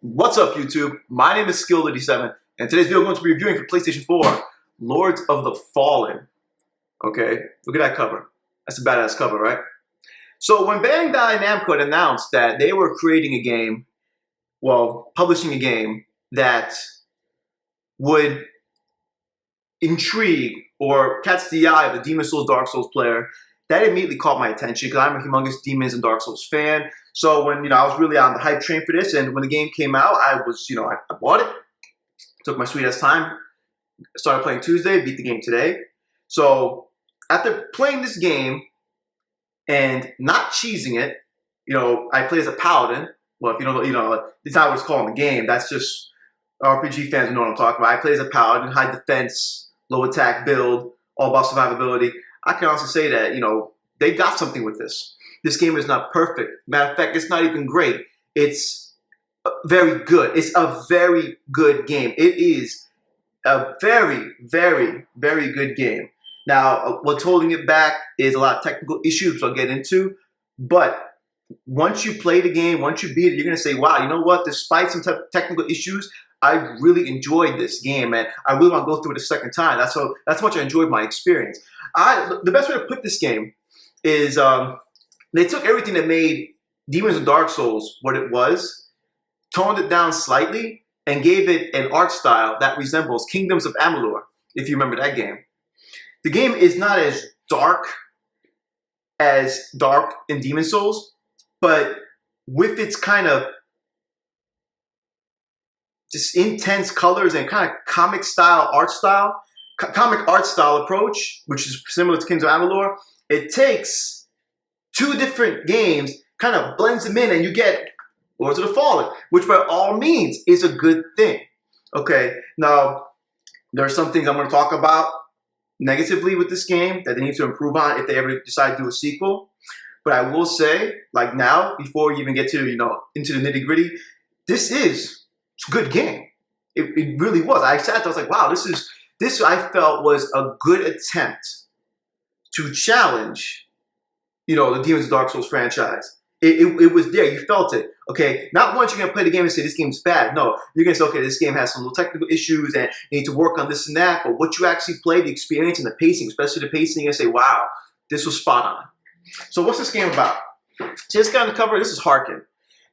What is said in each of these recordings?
What's up, YouTube? My name is Skill87, and today's video I'm going to be reviewing for PlayStation 4, Lords of the Fallen. Okay, look at that cover. That's a badass cover, right? So when Bandai Namco had announced that they were creating a game, well, publishing a game that would intrigue or catch the eye of the Demon Souls Dark Souls player, that immediately caught my attention because I'm a humongous Demons and Dark Souls fan. So when I was really on the hype train for this, and when the game came out, I was I bought it, took my sweet ass time, started playing Tuesday, beat the game today. So after playing this game and not cheesing it, I play as a paladin. Well, if you don't know, it's not what it's called in the game. That's just RPG fans know what I'm talking about. I play as a paladin, high defense, low attack build, all about survivability. I can also say that, they got something with this. This game is not perfect. Matter of fact, it's not even great. It's very good. It's a very good game. It is a very, very, very good game. Now, what's holding it back is a lot of technical issues, which I'll get into. But once you play the game, once you beat it, you're going to say, wow, you know what? Despite some technical issues, I really enjoyed this game, and I really want to go through it a second time. That's how much I enjoyed my experience. The best way to put this game is they took everything that made Demons and Dark Souls what it was, toned it down slightly, and gave it an art style that resembles Kingdoms of Amalur, if you remember that game. The game is not as dark in Demon Souls, but with its kind of just intense colors and kind of comic art style approach, which is similar to Kingdoms of Amalur, it takes two different games, kind of blends them in, and you get Lords of the Fallen, which by all means is a good thing. Okay, now there are some things I'm going to talk about negatively with this game that they need to improve on if they ever decide to do a sequel. But I will say, like now, before you even get to into the nitty gritty, this is a good game. It really was. I sat there, I was like, wow, this I felt was a good attempt to challenge the Demons of Dark Souls franchise. It was there. You felt it. Okay, not once you're going to play the game and say this game's bad. No, you're going to say, okay, this game has some little technical issues and you need to work on this and that. But what you actually play, the experience and the pacing, especially the pacing, you're going to say, wow, this was spot on. So what's this game about? See, this guy on the cover, this is Harkin.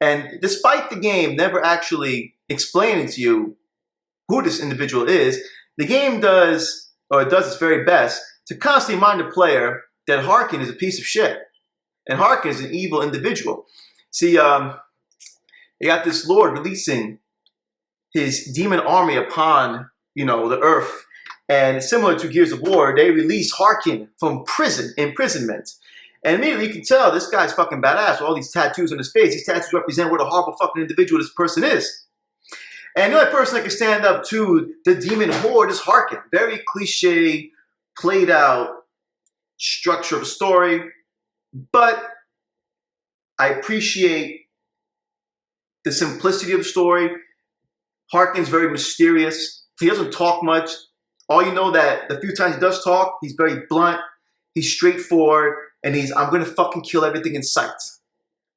And despite the game never actually explaining to you who this individual is, the game does its very best to constantly remind the player that Harkin is a piece of shit. And Harkin is an evil individual. See, you got this lord releasing his demon army upon, the earth. And similar to Gears of War, they release Harkin from imprisonment. And immediately you can tell this guy's fucking badass with all these tattoos on his face. These tattoos represent what a horrible fucking individual this person is. And the only person that can stand up to the demon horde is Harkin. Very cliche, played out structure of a story. But I appreciate the simplicity of the story. Harkin's very mysterious. He doesn't talk much. All you know that the few times he does talk, he's very blunt, he's straightforward, and I'm gonna fucking kill everything in sight.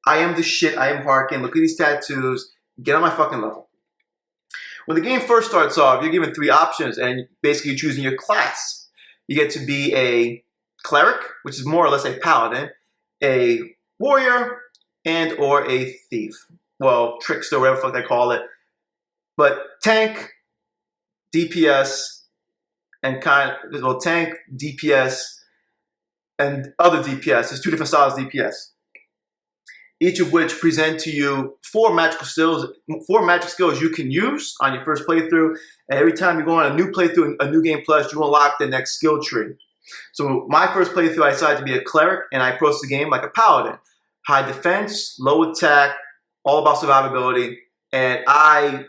I am the shit, I am Harkin. Look at these tattoos. Get on my fucking level. When the game first starts off, you're given three options, and basically you're choosing your class. You get to be a cleric, which is more or less a paladin, a warrior, and or a thief. Well, trickster, whatever the fuck they call it. But tank, DPS, and tank, DPS, and other DPS. There's two different styles of DPS. Each of which present to you four magic skills you can use on your first playthrough. And every time you go on a new playthrough, a new game plus, you unlock the next skill tree. So my first playthrough, I decided to be a cleric, and I approached the game like a paladin. High defense, low attack, all about survivability, and I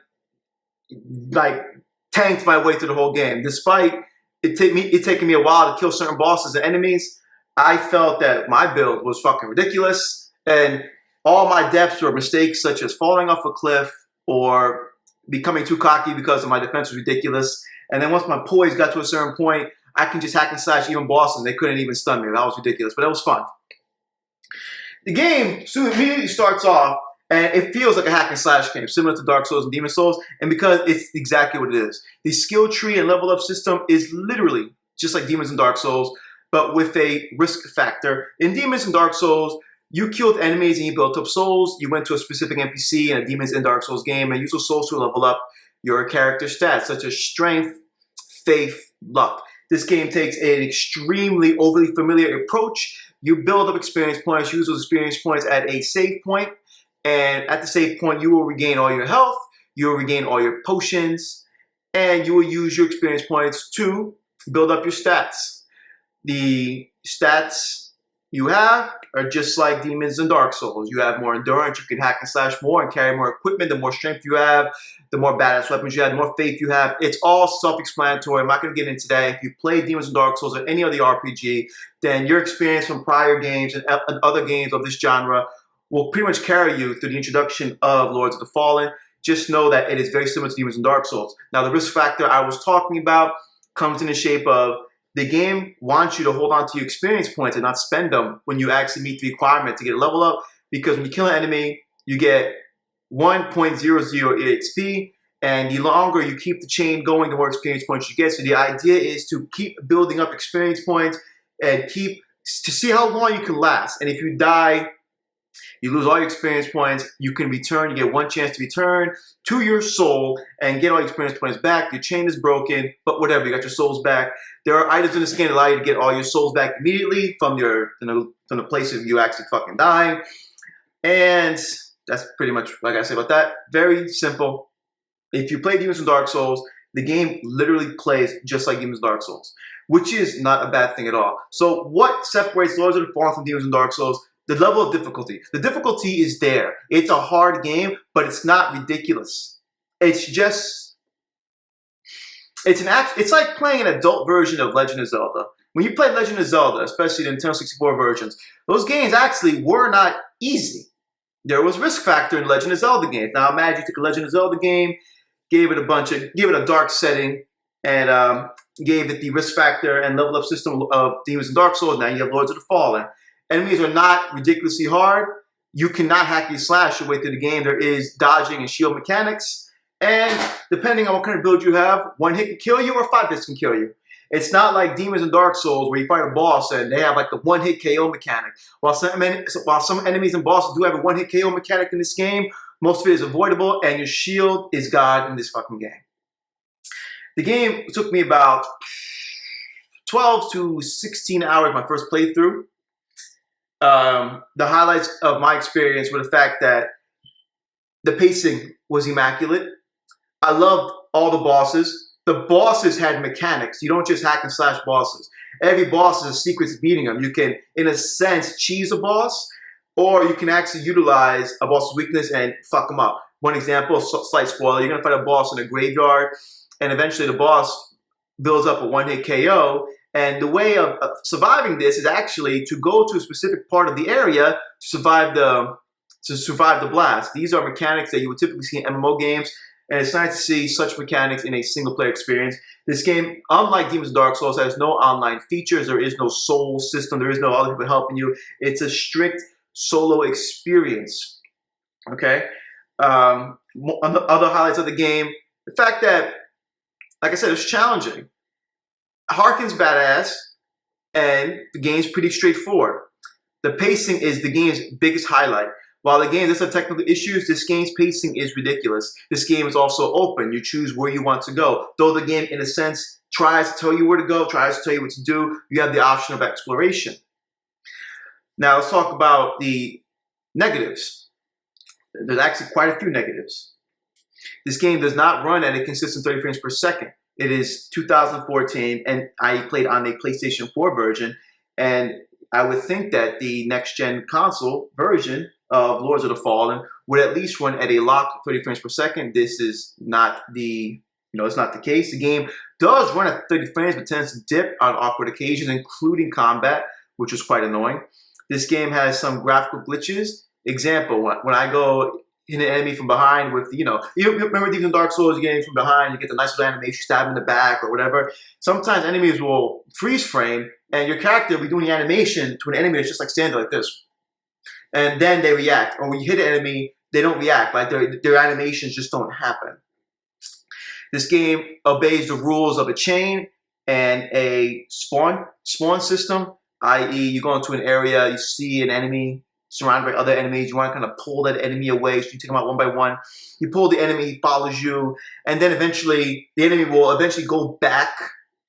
tanked my way through the whole game. Despite it taking me a while to kill certain bosses and enemies, I felt that my build was fucking ridiculous, and all my deaths were mistakes such as falling off a cliff or becoming too cocky because of my defense was ridiculous. And then once my poise got to a certain point, I can just hack and slash even bosses. They couldn't even stun me. That was ridiculous, but that was fun. The game soon immediately starts off And it feels like a hack and slash game, similar to Dark Souls and Demon Souls, and because it's exactly what it is. The skill tree and level up system is literally just like Demons and Dark Souls, but with a risk factor. In Demons and Dark Souls, you killed enemies and you built up souls. You went to a specific NPC in a Demons and Dark Souls game and used those souls to level up your character stats, such as strength, faith, luck. This game takes an extremely overly familiar approach. You build up experience points, use those experience points at a save point, and at the save point, you will regain all your health, you will regain all your potions, and you will use your experience points to build up your stats. The stats you have are just like Demons and Dark Souls. You have more endurance, you can hack and slash more and carry more equipment. The more strength you have, the more badass weapons you have, the more faith you have. It's all self-explanatory. I'm not going to get into that. If you play Demons and Dark Souls or any other RPG, then your experience from prior games and other games of this genre will pretty much carry you through the introduction of Lords of the Fallen. Just know that it is very similar to Demons and Dark Souls. Now, the risk factor I was talking about comes in the shape of the game wants you to hold on to your experience points and not spend them when you actually meet the requirement to get a level up, because when you kill an enemy, you get 1.00 EXP, and the longer you keep the chain going, the more experience points you get. So the idea is to keep building up experience points and to see how long you can last. And if you die, you lose all your experience points. You can return. You get one chance to return to your soul and get all your experience points back. Your chain is broken, but whatever. You got your souls back. There are items in this game that allow you to get all your souls back immediately from the place of you actually fucking dying. And that's pretty much what I gotta say about that. Very simple. If you play Demons and Dark Souls, the game literally plays just like Demons and Dark Souls, which is not a bad thing at all. So what separates Lords of the Fallen from Demons and Dark Souls? The level of difficulty. The difficulty is there. It's a hard game, but it's not ridiculous. It's just, it's like playing an adult version of Legend of Zelda. When you play Legend of Zelda, especially the Nintendo 64 versions, those games actually were not easy. There was risk factor in Legend of Zelda games. Now imagine you took a Legend of Zelda game, gave it a dark setting, and gave it the risk factor and level up system of Demons and Dark Souls. Now you have Lords of the Fallen. Enemies are not ridiculously hard. You cannot hack and slash your way through the game. There is dodging and shield mechanics. And depending on what kind of build you have, one hit can kill you or 5 hits can kill you. It's not like Demons and Dark Souls where you fight a boss and they have like the one hit KO mechanic. While some enemies and bosses do have a one hit KO mechanic in this game, most of it is avoidable and your shield is God in this fucking game. The game took me about 12 to 16 hours my first playthrough. The highlights of my experience were the fact that the pacing was immaculate. I loved all the bosses. The bosses had mechanics. You don't just hack and slash bosses. Every boss is a secret to beating them. You can, in a sense, cheese a boss, or you can actually utilize a boss's weakness and fuck them up. One example, slight spoiler, you're going to fight a boss in a graveyard, and eventually the boss builds up a one-hit KO. And the way of surviving this is actually to go to a specific part of the area to survive the blast. These are mechanics that you would typically see in MMO games, and it's nice to see such mechanics in a single-player experience. This game, unlike Demons and Dark Souls, has no online features. There is no soul system. There is no other people helping you. It's a strict solo experience. Okay? Other highlights of the game, the fact that, like I said, it's challenging. Harken's badass, and the game's pretty straightforward. The pacing is the game's biggest highlight. While the game does have technical issues, this game's pacing is ridiculous. This game is also open. You choose where you want to go. Though the game, in a sense, tries to tell you where to go, tries to tell you what to do, you have the option of exploration. Now, let's talk about the negatives. There's actually quite a few negatives. This game does not run at a consistent 30 frames per second. It is 2014, and I played on a PlayStation 4 version, and I would think that the next-gen console version of Lords of the Fallen would at least run at a locked 30 frames per second. This is not it's not the case. The game does run at 30 frames, but tends to dip on awkward occasions, including combat, which is quite annoying. This game has some graphical glitches. Example, when I go hit an enemy from behind with, you remember these in Dark Souls, you get in from behind, you get the nice little animation, stab in the back or whatever. Sometimes enemies will freeze frame, and your character will be doing the animation to an enemy that's just like standing like this. And then they react. Or when you hit an enemy, they don't react. Like their animations just don't happen. This game obeys the rules of a chain and a spawn system, i.e. you go into an area, you see an enemy surrounded by other enemies, you want to kind of pull that enemy away, so you take them out one by one. You pull the enemy, he follows you, and then eventually the enemy will eventually go back,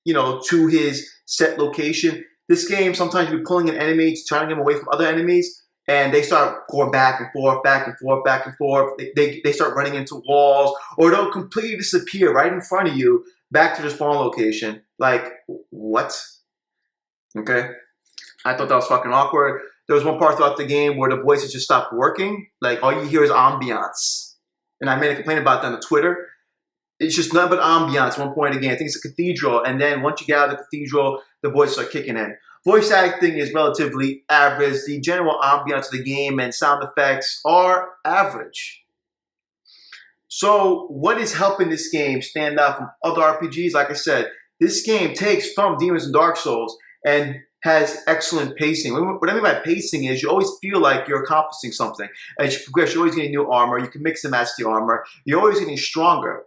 you know, to his set location. This game, sometimes you're pulling an enemy, trying to get them away from other enemies, and they start going back and forth, back and forth, back and forth. They start running into walls, or they'll completely disappear right in front of you, back to the spawn location. Like, what? Okay. I thought that was fucking awkward. There was one part throughout the game where the voices just stopped working. Like, all you hear is ambience. And I made a complaint about that on Twitter. It's just nothing but ambiance at one point again. I think it's a cathedral. And then once you get out of the cathedral, the voices are kicking in. Voice acting is relatively average. The general ambiance of the game and sound effects are average. So what is helping this game stand out from other RPGs? Like I said, this game takes from Demons and Dark Souls and has excellent pacing. What I mean by pacing is you always feel like you're accomplishing something. As you progress, you're always getting new armor. You can mix and match the armor. You're always getting stronger.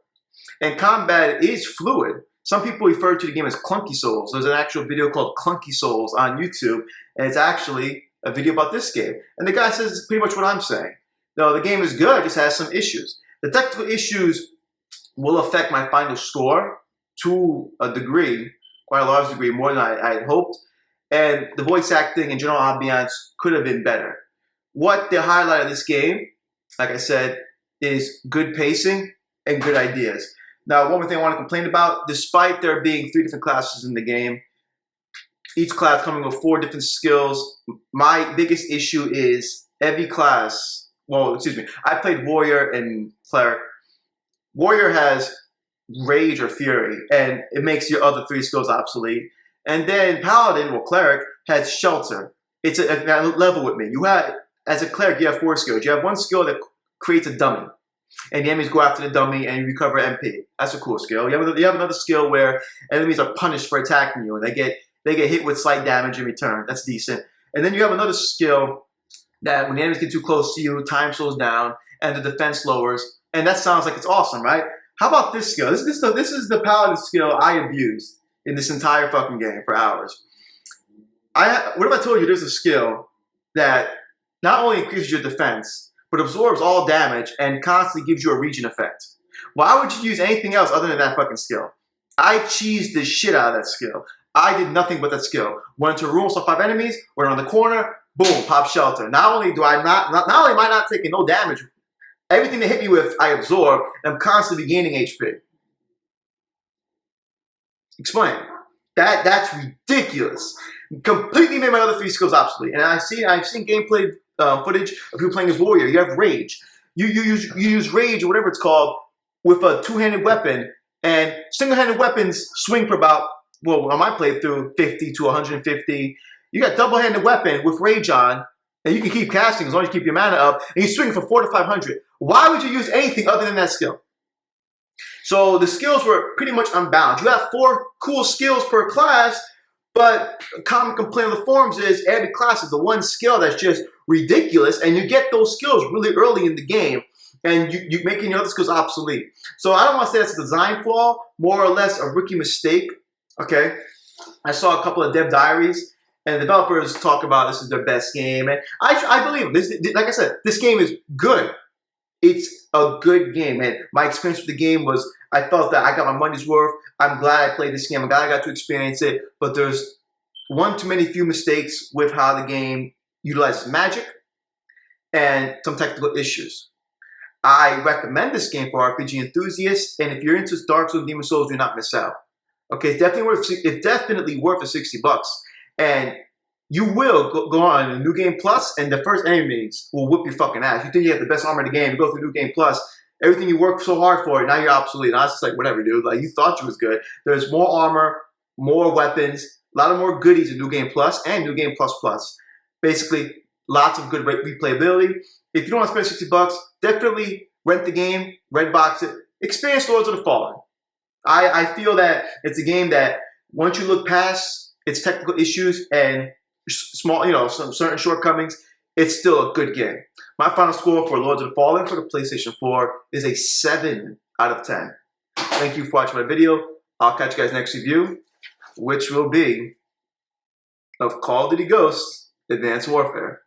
And combat is fluid. Some people refer to the game as Clunky Souls. There's an actual video called Clunky Souls on YouTube, and it's actually a video about this game. And the guy says pretty much what I'm saying. No, the game is good, it just has some issues. The technical issues will affect my final score to a degree, quite a large degree, more than I had hoped. And the voice acting and general ambiance could have been better. What the highlight of this game, like I said, is good pacing and good ideas. Now, one more thing I want to complain about, despite there being 3 different classes in the game, each class coming with 4 different skills, my biggest issue is every class, well, excuse me, I played Warrior and Cleric. Warrior has Rage or Fury, and it makes your other 3 skills obsolete. And then Paladin, or Cleric, has Shelter. It's a level with me. You have, as a Cleric, you have 4 skills. You have 1 skill that creates a dummy. And the enemies go after the dummy and you recover MP. That's a cool skill. You have another skill where enemies are punished for attacking you and they get hit with slight damage in return. That's decent. And then you have another skill that when the enemies get too close to you, time slows down and the defense lowers. And that sounds like it's awesome, right? How about this skill? This is the Paladin skill I abused in this entire fucking game for hours. What if I told you there's a skill that not only increases your defense, but absorbs all damage and constantly gives you a regen effect? Why would you use anything else other than that fucking skill? I cheesed the shit out of that skill. I did nothing but that skill. Went into a room, saw 5 enemies, went around the corner, boom, pop Shelter. Not only am I not taking no damage, everything they hit me with, I absorb, and I'm constantly gaining HP. Explain. That's ridiculous. Completely made my other 3 skills obsolete. And I've seen gameplay footage of people playing as Warrior. You have Rage. You use Rage or whatever it's called with a 2-handed weapon, and single-handed weapons swing for about, well, on my playthrough, 50 to 150. You got double-handed weapon with Rage on, and you can keep casting as long as you keep your mana up, and you swing for 400 to 500. Why would you use anything other than that skill? So the skills were pretty much unbalanced. You have 4 cool skills per class, but a common complaint on the forums is every class is the one skill that's just ridiculous, and you get those skills really early in the game, and you're making your other skills obsolete. So I don't want to say that's a design flaw, more or less a rookie mistake. Okay, I saw a couple of dev diaries, and the developers talk about this is their best game, and I believe them. This, like I said, this game is good. It's a good game, and my experience with the game was I felt that I got my money's worth. I'm glad I played this game. I'm glad I got to experience it, but there's one too many few mistakes with how the game utilizes magic and some technical issues. I recommend this game for RPG enthusiasts, and if you're into Dark Souls and Demon Souls, do not miss out. Okay, it's definitely worth the $60, and you will go on New Game Plus, and the first enemies will whip your fucking ass. You think you have the best armor in the game, you go through New Game Plus, everything you worked so hard for, now you're obsolete. And I was just like, whatever, dude. Like, you thought you was good. There's more armor, more weapons, a lot of more goodies in New Game Plus and New Game Plus Plus. Basically, lots of good replayability. If you don't want to spend $60, definitely rent the game, red box it, experience Lords of the Fallen. I feel that it's a game that once you look past its technical issues and small, some certain shortcomings, it's still a good game. My final score for Lords of the Fallen for the PlayStation 4 is a 7 out of 10. Thank you for watching my video. I'll catch you guys next review, which will be of Call of Duty Ghosts Advanced Warfare.